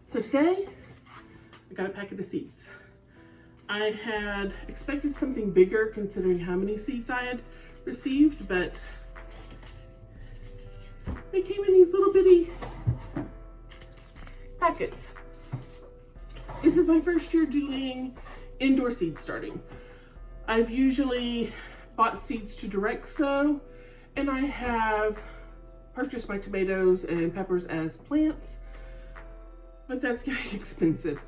So today, I got a packet of seeds. I had expected something bigger considering how many seeds I had received, but they came in these little bitty packets. This is my first year doing indoor seed starting. I've usually bought seeds to direct sow, and I have purchased my tomatoes and peppers as plants, but that's getting expensive.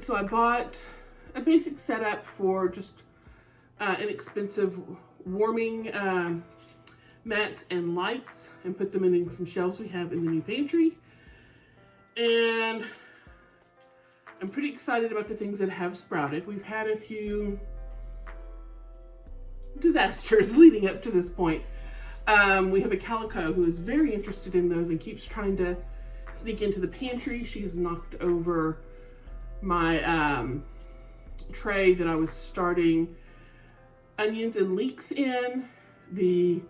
So I bought a basic setup for just inexpensive warming mats and lights, and put them in some shelves we have in the new pantry. And I'm pretty excited about the things that have sprouted. We've had a few disasters leading up to this point. We have a calico who is very interested in those and keeps trying to sneak into the pantry. She's knocked over my tray that I was starting onions and leeks in. The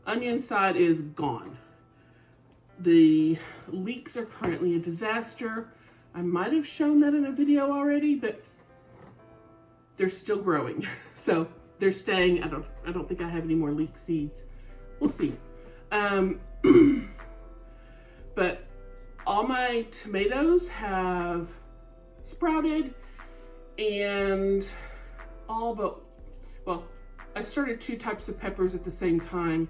onion side is gone. The leeks are currently a disaster. I might have shown that in a video already, but they're still growing. So they're staying. I don't think I have any more leek seeds. We'll see. But all my tomatoes have sprouted, and well, I started 2 types of peppers at the same time.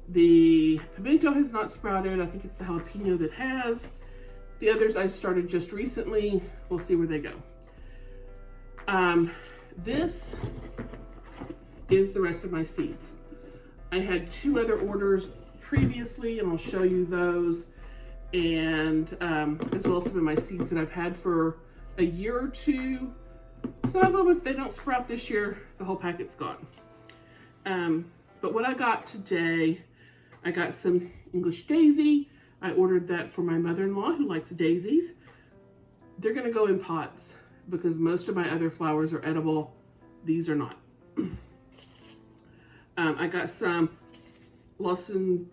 The pimento has not sprouted. I think it's the jalapeno that has. The others I started just recently. We'll see where they go. This is the rest of my seeds. I had 2 other orders previously, and I'll show you those, and as well as some of my seeds that I've had for a year or 2. Some of them, if they don't sprout this year, the whole packet's gone. But what I got today, I got some English daisy. I ordered that for my mother-in-law who likes daisies. They're gonna go in pots because most of my other flowers are edible. These are not. I got some Lawson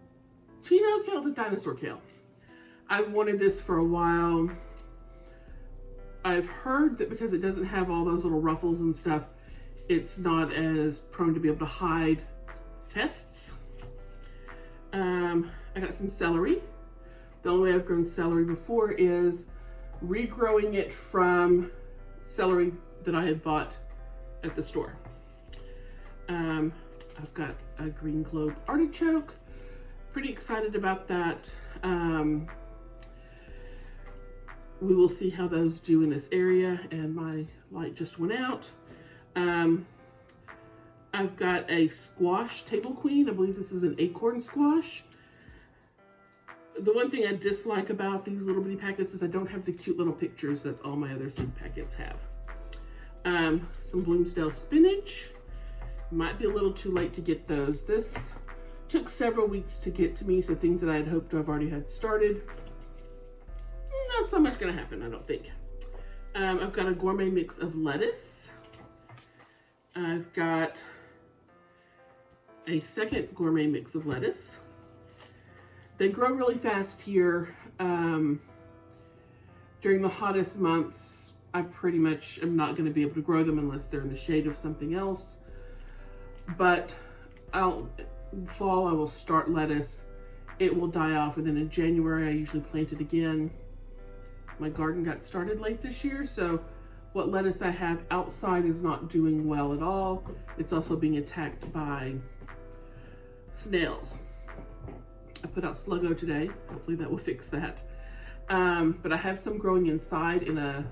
Tino kale, the dinosaur kale. I've wanted this for a while. I've heard that because it doesn't have all those little ruffles and stuff, it's not as prone to be able to hide pests. I got some celery. The only way I've grown celery before is regrowing it from celery that I had bought at the store. I've got a green globe artichoke. Pretty excited about that. We will see how those do in this area, and my light just went out. I've got a squash table queen. I believe this is an acorn squash. The one thing I dislike about these little bitty packets is I don't have the cute little pictures that all my other seed packets have. Some Bloomsdale spinach. Might be a little too late to get those. This took several weeks to get to me, so things that I had hoped to have already had started, not so much gonna happen, I don't think. I've got a gourmet mix of lettuce. I've got a second gourmet mix of lettuce. They grow really fast here. During the hottest months, I pretty much am not gonna be able to grow them unless they're in the shade of something else. But fall I will start lettuce. It will die off, and then in January I usually plant it again. My garden got started late this year, so what lettuce I have outside is not doing well at all. It's also being attacked by snails. I put out Sluggo today. Hopefully that will fix that. But I have some growing inside in a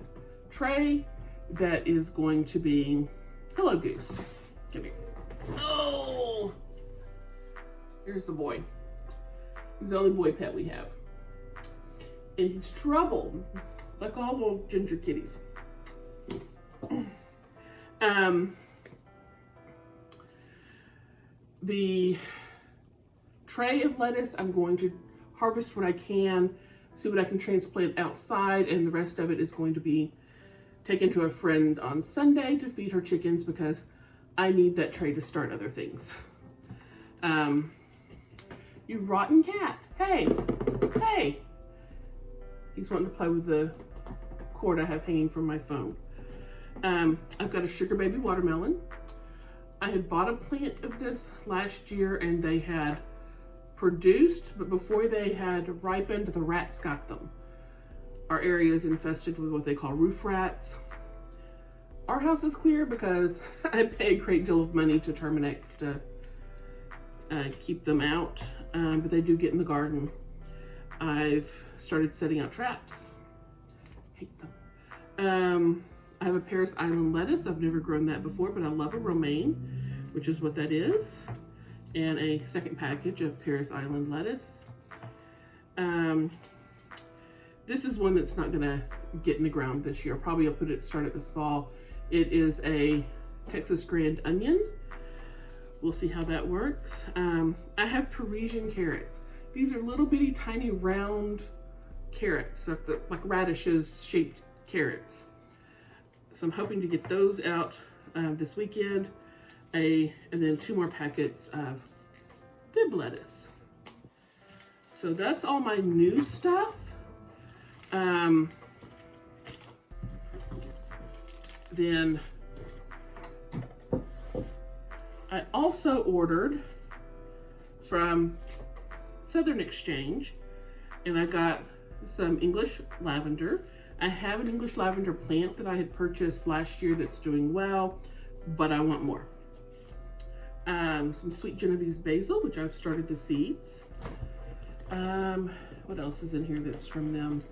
tray that is going to be Hello Goose. Come here. Oh! Here's the boy. He's the only boy pet we have. And he's trouble, like all little ginger kitties. The tray of lettuce, I'm going to harvest what I can, see what I can transplant outside, and the rest of it is going to be taken to a friend on Sunday to feed her chickens because I need that tray to start other things. You rotten cat. Hey, hey. He's wanting to play with the cord I have hanging from my phone. I've got a Sugar Baby watermelon. I had bought a plant of this last year and they had produced, but before they had ripened, the rats got them. Our area is infested with what they call roof rats. Our house is clear because I pay a great deal of money to Terminix to keep them out, but they do get in the garden. I've started setting out traps. Hate them. I have a Paris Island lettuce. I've never grown that before, but I love a romaine, which is what that is. And a second package of Paris Island lettuce. This is one that's not gonna get in the ground this year. Probably I'll start it this fall. It is a Texas Grand Onion. We'll see how that works. I have Parisian carrots. These are little bitty tiny round carrots, like radishes shaped carrots. So I'm hoping to get those out this weekend. And then 2 more packets of bib lettuce. So that's all my new stuff. Then I also ordered from Southern Exchange, and I got some English lavender. I have an English lavender plant that I had purchased last year that's doing well, but I want more. Some sweet Genovese basil, which I've started the seeds. What else is in here that's from them?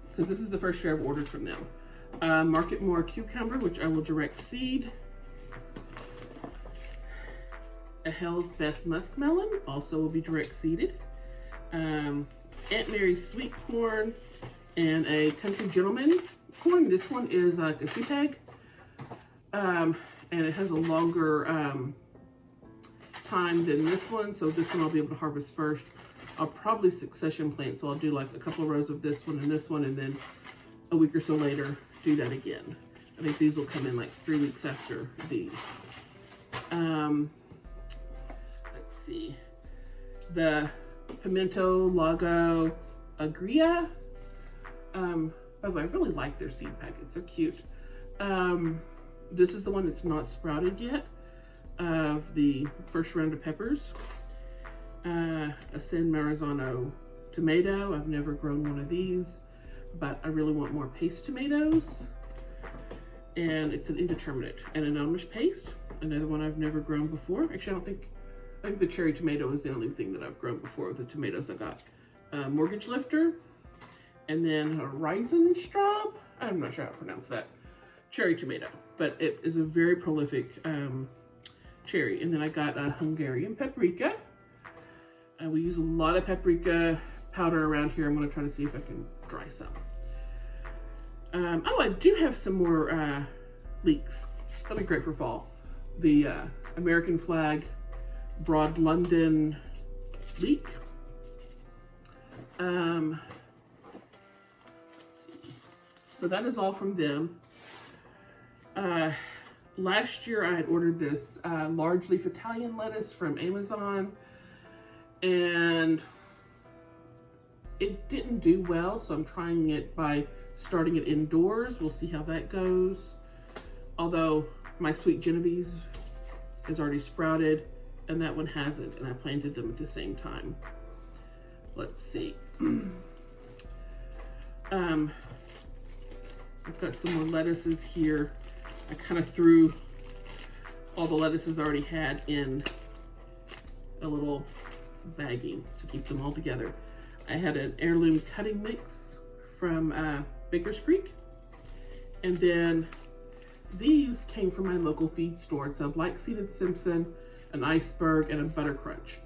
Because this is the first year I've ordered from them. Market More cucumber, which I will direct seed. A Hell's Best muskmelon, also will be direct seeded. Aunt Mary's sweet corn, and a Country Gentleman corn. This one is like a shoe peg, and it has a longer time than this one, so this one I'll be able to harvest first. I'll probably succession plant, so I'll do like a couple of rows of this one, and then a week or so later do that again. I think these will come in like 3 weeks after these. Let's see, the Pimento Lago Agria. By the way, I really like their seed packets. They're cute. This is the one that's not sprouted yet, of the first round of peppers. A San Marzano tomato. I've never grown one of these, but I really want more paste tomatoes. And it's an indeterminate. And an Amish paste, another one I've never grown before. Actually, I think the cherry tomato is the only thing that I've grown before with the tomatoes I got. Mortgage Lifter, and then a Reisenstraub. I'm not sure how to pronounce that. Cherry tomato, but it is a very prolific cherry. And then I got a Hungarian paprika. We use a lot of paprika powder around here. I'm going to try to see if I can dry some. Oh, I do have some more leeks. That'll be great for fall. The American flag Broad London leek. Let's see. So that is all from them. Last year I had ordered this large leaf Italian lettuce from Amazon, and it didn't do well, so I'm trying it by starting it indoors. We'll see how that goes. Although my sweet Genovese is already sprouted and that one hasn't, and I planted them at the same time. Let's see. I've got some more lettuces here. I kind of threw all the lettuces I already had in a little baggie to keep them all together. I had an heirloom cutting mix from Baker's Creek, and then these came from my local feed store. It's a Black Seeded Simpson, an Iceberg, and a Butter Crunch.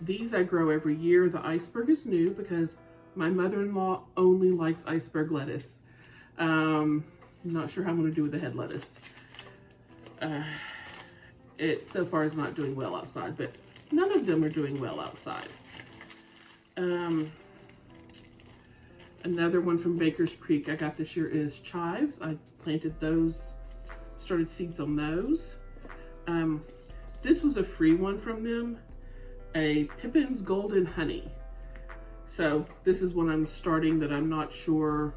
These I grow every year. The Iceberg is new because my mother-in-law only likes iceberg lettuce. I'm not sure how I'm going to do with the head lettuce. It so far is not doing well outside, but none of them are doing well outside. Another one from Baker's Creek I got this year is chives. I planted those, started seeds on those. This was a free one from them, a Pippin's Golden Honey. So this is one I'm starting that I'm not sure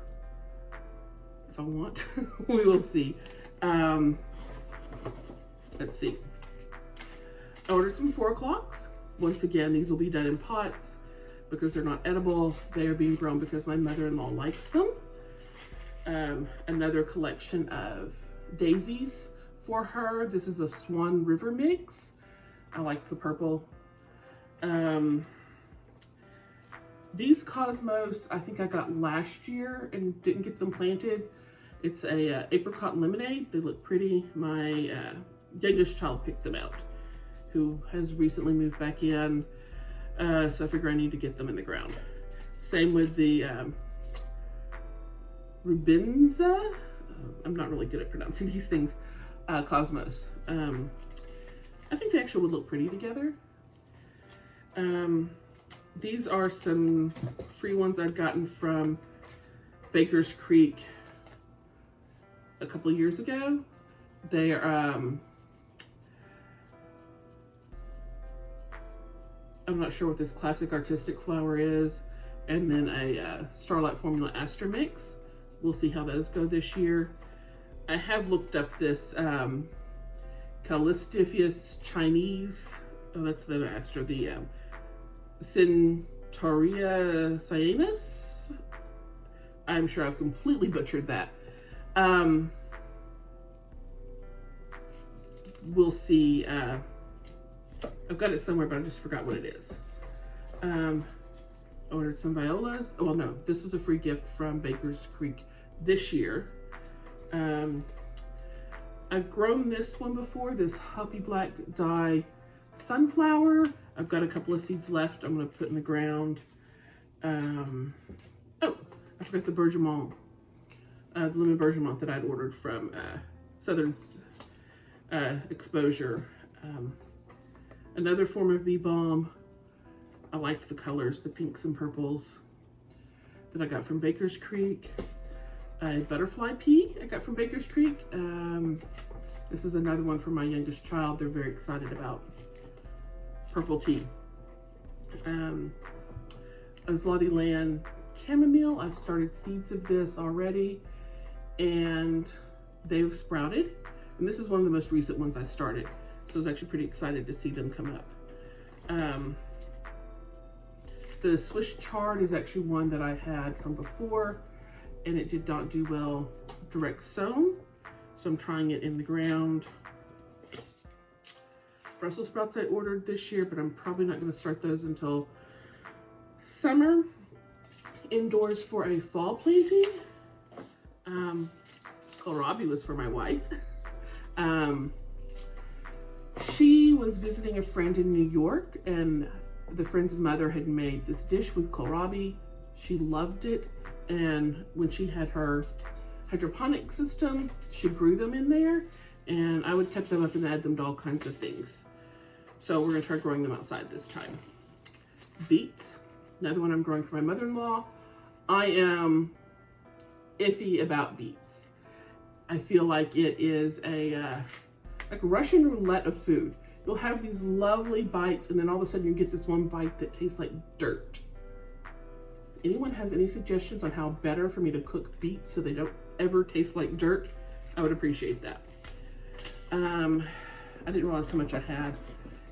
if I want. We will see. Let's see. I ordered some 4 o'clocks. Once again, these will be done in pots because they're not edible. They are being grown because my mother-in-law likes them. Another collection of daisies for her. This is a Swan River mix. I like the purple. These Cosmos, I think I got last year and didn't get them planted. It's a apricot lemonade. They look pretty. My youngest child picked them out, who has recently moved back in. So I figure I need to get them in the ground. Same with the Rubinza. I'm not really good at pronouncing these things. Cosmos. I think they actually would look pretty together. These are some free ones I've gotten from Baker's Creek a couple of years ago. They are, I'm not sure what this classic artistic flower is, and then a Starlight Formula Aster mix. We'll see how those go this year. I have looked up this Callistiphus Chinese, oh that's the Aster, the Centaurea Cyanus. I'm sure I've completely butchered that. We'll see. I've got it somewhere, but I just forgot what it is. Ordered some violas. Oh, well, no, this was a free gift from Baker's Creek this year. I've grown this one before, this Happy Black Dye Sunflower. I've got a couple of seeds left I'm going to put in the ground. Oh, I forgot the Bergamot, the lemon bergamot that I'd ordered from Southern Exposure. Another form of bee balm. I liked the colors, the pinks and purples that I got from Baker's Creek. A butterfly pea I got from Baker's Creek. This is another one for my youngest child. They're very excited about purple tea. Azlati Land chamomile. I've started seeds of this already and they've sprouted. And this is one of the most recent ones I started. So I was actually pretty excited to see them come up. The Swiss chard is actually one that I had from before and it did not do well direct sown. So I'm trying it in the ground. Brussels sprouts I ordered this year, but I'm probably not going to start those until summer. Indoors for a fall planting. Kohlrabi was for my wife. She was visiting a friend in New York and the friend's mother had made this dish with kohlrabi. She loved it. And when she had her hydroponic system, she grew them in there and I would cut them up and add them to all kinds of things. So we're gonna try growing them outside this time. Beets, another one I'm growing for my mother-in-law. I am iffy about beets. I feel like it is a like Russian roulette of food. You'll have these lovely bites and then all of a sudden you get this one bite that tastes like dirt. Anyone has any suggestions on how better for me to cook beets so they don't ever taste like dirt? I would appreciate that. I didn't realize how much I had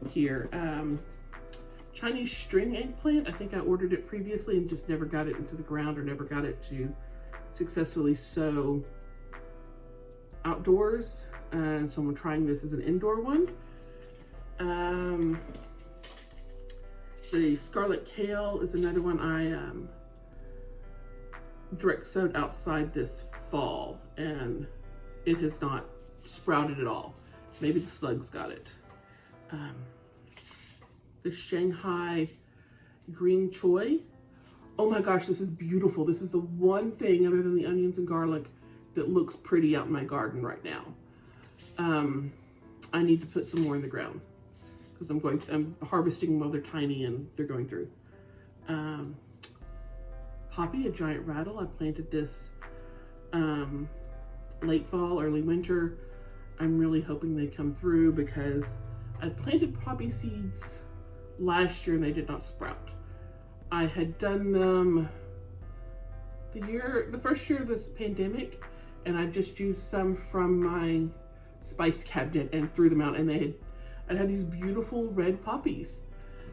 here. Chinese string eggplant. I think I ordered it previously and just never got it into the ground or never got it to successfully sow outdoors. So I'm trying this as an indoor one. The scarlet kale is another one I direct sowed outside this fall and it has not sprouted at all. Maybe the slugs got it. The Shanghai green choy. Oh my gosh, this is beautiful. This is the one thing other than the onions and garlic that looks pretty out in my garden right now. I need to put some more in the ground because I'm harvesting them while they're tiny and they're going through. Poppy, a giant rattle. I planted this late fall, early winter. I'm really hoping they come through because I planted poppy seeds last year and they did not sprout. I had done them the first year of this pandemic, and I just used some from my spice cabinet and threw them out, and I'd had these beautiful red poppies,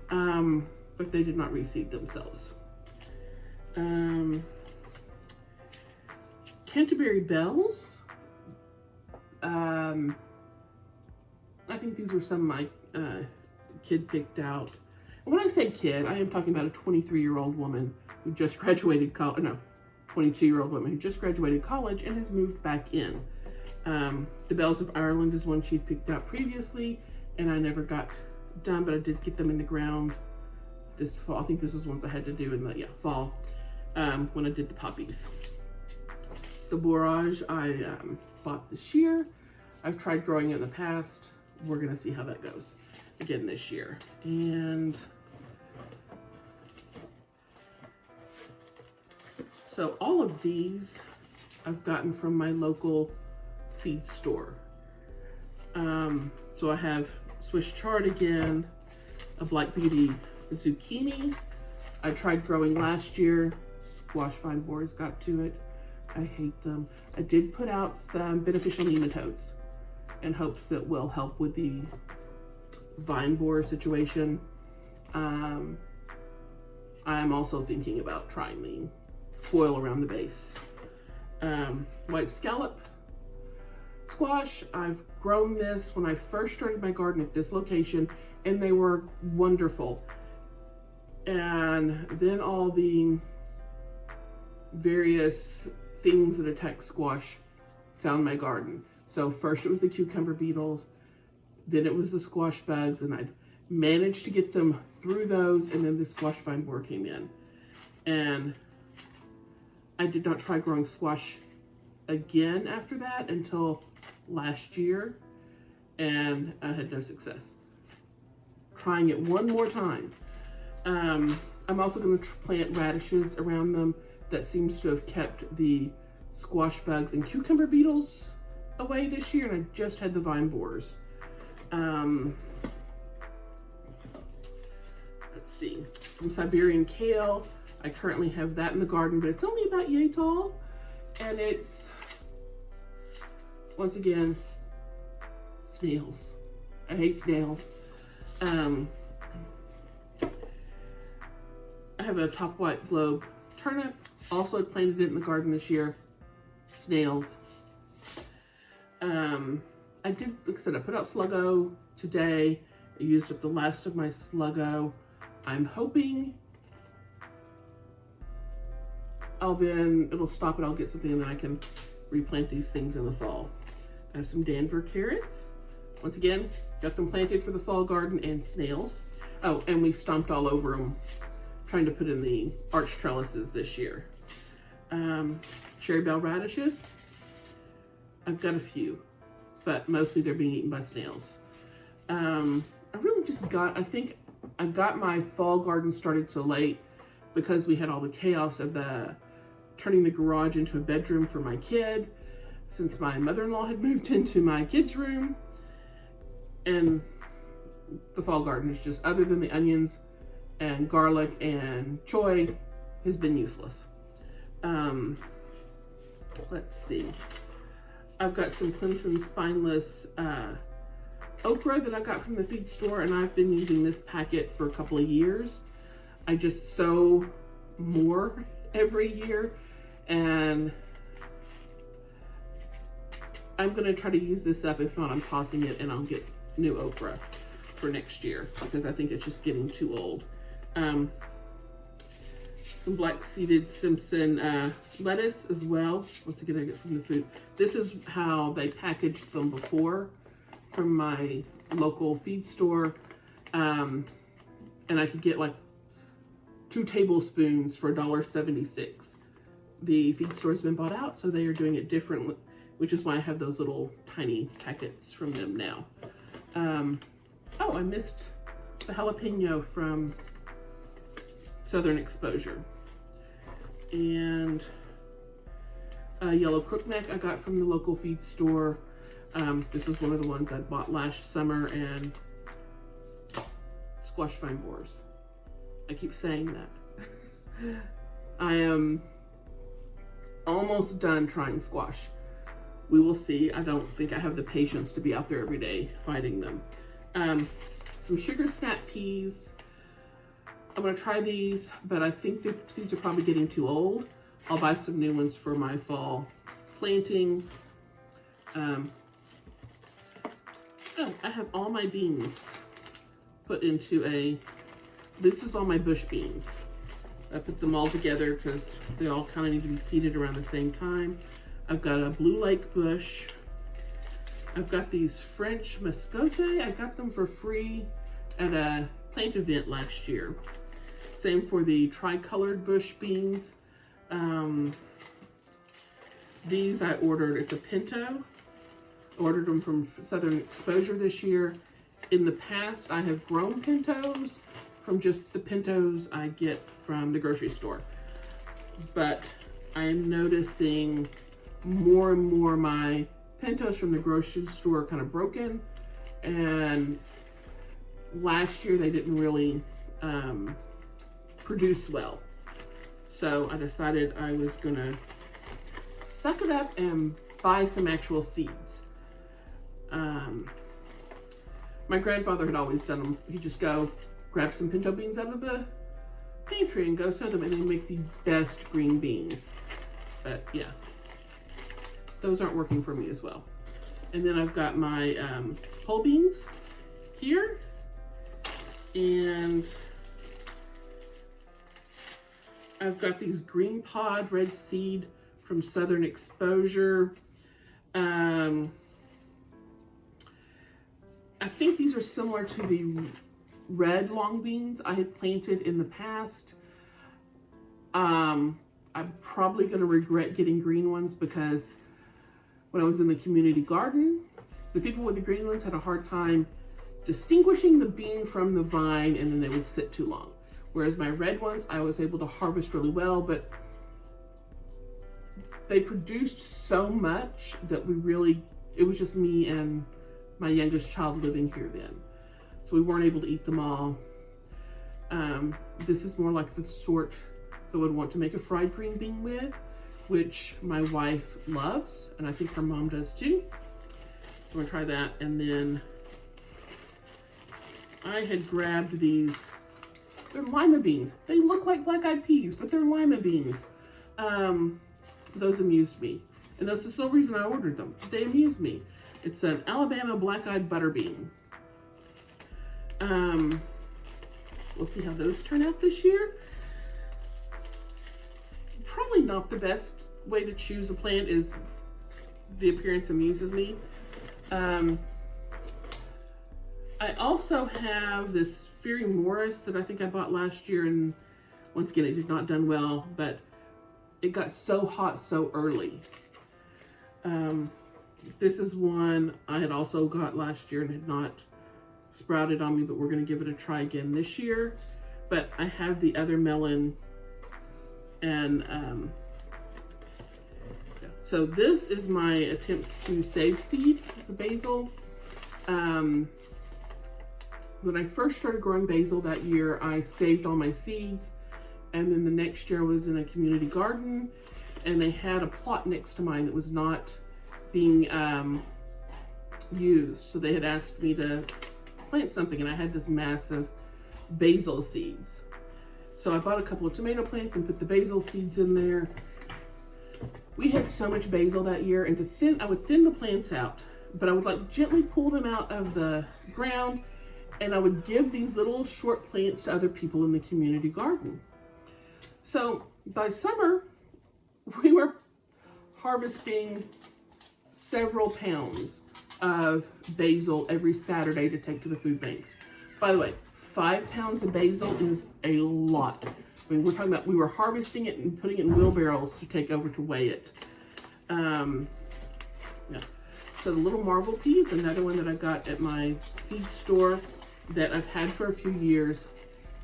but they did not reseed themselves. Canterbury bells. I think these were some my kid picked out. And when I say kid, I am talking about a 23-year-old woman who just graduated college. No, 22-year-old woman who just graduated college and has moved back in. The Bells of Ireland is one she'd picked out previously, and I never got done, but I did get them in the ground this fall. I think this was ones I had to do in the fall when I did the poppies. The borage I bought this year. I've tried growing it in the past. We're gonna see how that goes again this year. And so all of these I've gotten from my local feed store. So I have Swiss chard again, a Black Beauty zucchini. I tried growing last year. Squash vine borers got to it. I hate them. I did put out some beneficial nematodes in hopes that will help with the vine borer situation. I am also thinking about trying the foil around the base. White scallop squash. I've grown this when I first started my garden at this location, and they were wonderful. And then all the various things that attack squash found my garden. So first it was the cucumber beetles, then it was the squash bugs, and I'd managed to get them through those, and then the squash vine borer came in. And I did not try growing squash again after that until last year, and I had no success. Trying it one more time. I'm also going to plant radishes around them. That seems to have kept the squash bugs and cucumber beetles away this year, and I just had the vine borers. Let's see, some Siberian kale. I currently have that in the garden, but it's only about yay tall, and it's, once again, snails. I hate snails. I have a top white globe turnip. Also planted it in the garden this year. Snails. I did, like I said, I put out Sluggo today. I used up the last of my Sluggo. I'm hoping it'll stop and I'll get something, and then I can replant these things in the fall. I have some Danver carrots. Once again, got them planted for the fall garden, and snails. Oh, and we stomped all over them, trying to put in the arch trellises this year. Cherry bell radishes. I've got a few, but mostly they're being eaten by snails. I really just I think I got my fall garden started so late because we had all the chaos of turning the garage into a bedroom for my kid, since my mother-in-law had moved into my kids' room. And the fall garden is just, other than the onions and garlic and choy, has been useless. Let's see. I've got some Clemson spineless okra that I got from the feed store, and I've been using this packet for a couple of years. I just sow more every year, and I'm going to try to use this up. If not, I'm tossing it, and I'll get new okra for next year because I think it's just getting too old. Some black-seeded Simpson lettuce as well. Once again, I get from the food. This is how they packaged them before from my local feed store. And I could get like 2 tablespoons for $1.76. The feed store's been bought out, so they are doing it differently, which is why I have those little tiny packets from them now. Oh, I missed the jalapeno from Southern Exposure. And yellow crookneck I got from the local feed store. This was one of the ones I bought last summer, and squash vine borers. I keep saying that. I am almost done trying squash. We will see. I don't think I have the patience to be out there every day fighting them. Some sugar snap peas. I'm gonna try these, but I think the seeds are probably getting too old. I'll buy some new ones for my fall planting. Oh, I have all my beans put into this is all my bush beans. I put them all together because they all kind of need to be seeded around the same time. I've got a Blue Lake bush. I've got these French Muscote. I got them for free at a plant event last year. Same for the tricolored bush beans. These I ordered, it's a pinto. Ordered them from Southern Exposure this year. In the past, I have grown pintos from just the pintos I get from the grocery store. But I am noticing more and more my pintos from the grocery store are kind of broken. And last year they didn't really produce well. So I decided I was gonna suck it up and buy some actual seeds. My grandfather had always done them. He'd just go grab some pinto beans out of the pantry and go sow them, and they make the best green beans. But yeah, those aren't working for me as well. And then I've got my whole beans here, and I've got these green pod red seed from Southern Exposure. I think these are similar to the red long beans I had planted in the past. I'm probably going to regret getting green ones because when I was in the community garden, the people with the green ones had a hard time distinguishing the bean from the vine, and then they would sit too long. Whereas my red ones, I was able to harvest really well, but they produced so much that it was just me and my youngest child living here then. So we weren't able to eat them all. This is more like the sort that I would want to make a fried green bean with, which my wife loves, and I think her mom does too. I'm gonna try that. And then I had grabbed these, they're lima beans. They look like black-eyed peas, but they're lima beans. Those amused me. And that's the sole reason I ordered them. They amused me. It's an Alabama black-eyed butter bean. We'll see how those turn out this year. Probably not the best way to choose a plant is the appearance amuses me. I also have this Fairy Morris that I think I bought last year, and once again, it has not done well, but it got so hot so early. This is one I had also got last year and had not sprouted on me, but we're going to give it a try again this year. But I have the other melon, and so this is my attempts to save seed, the basil. When I first started growing basil that year, I saved all my seeds, and then the next year I was in a community garden, and they had a plot next to mine that was not being used. So they had asked me to plant something, and I had this massive basil seeds. So I bought a couple of tomato plants and put the basil seeds in there. We had so much basil that year, and I would thin the plants out, but I would like gently pull them out of the ground, and I would give these little short plants to other people in the community garden. So by summer, we were harvesting several pounds of basil every Saturday to take to the food banks. By the way, 5 pounds of basil is a lot. I mean, we're talking about, we were harvesting it and putting it in wheelbarrows to take over to weigh it. Yeah. So the little marble pea is another one that I got at my feed store that I've had for a few years.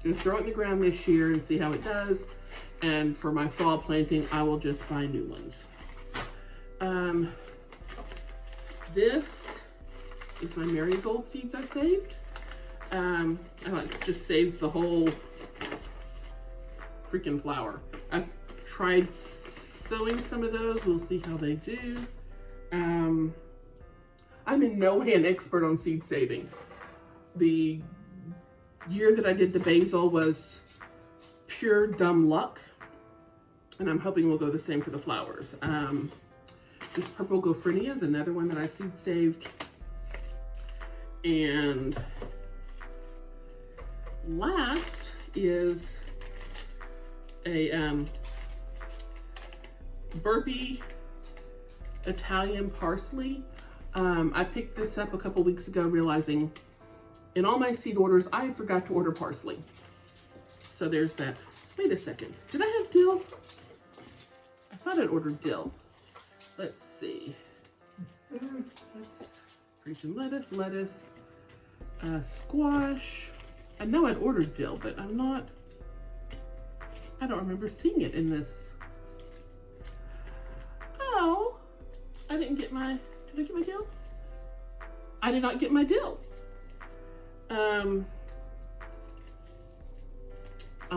I'm gonna throw it in the ground this year and see how it does. And for my fall planting, I will just buy new ones. This is my marigold seeds I saved. I like just saved the whole freaking flower. I've tried sewing some of those. We'll see how they do. I'm in no way an expert on seed saving. The year that I did the basil was pure dumb luck, and I'm hoping we'll go the same for the flowers. This purple Gophrynia is another one that I seed saved. And last is a Burpee Italian parsley. I picked this up a couple weeks ago, realizing in all my seed orders, I had forgot to order parsley. So there's that. Wait a second, did I have dill? I thought I'd ordered dill. Let's see. That's Parisian lettuce, squash. I know I'd ordered dill, but I don't remember seeing it in this. Oh, I didn't get my, did I get my dill? I did not get my dill. I'll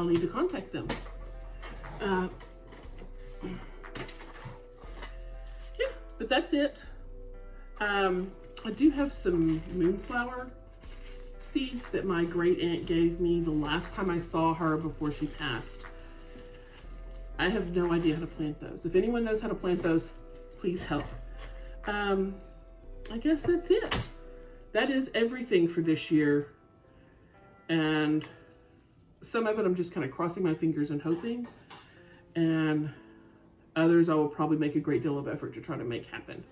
need to contact them. Yeah, but that's it. I do have some moonflower seeds that my great aunt gave me the last time I saw her before she passed. I have no idea how to plant those. If anyone knows how to plant those, please help. I guess that's it. That is everything for this year. And some of it I'm just kind of crossing my fingers and hoping. And others I will probably make a great deal of effort to try to make happen.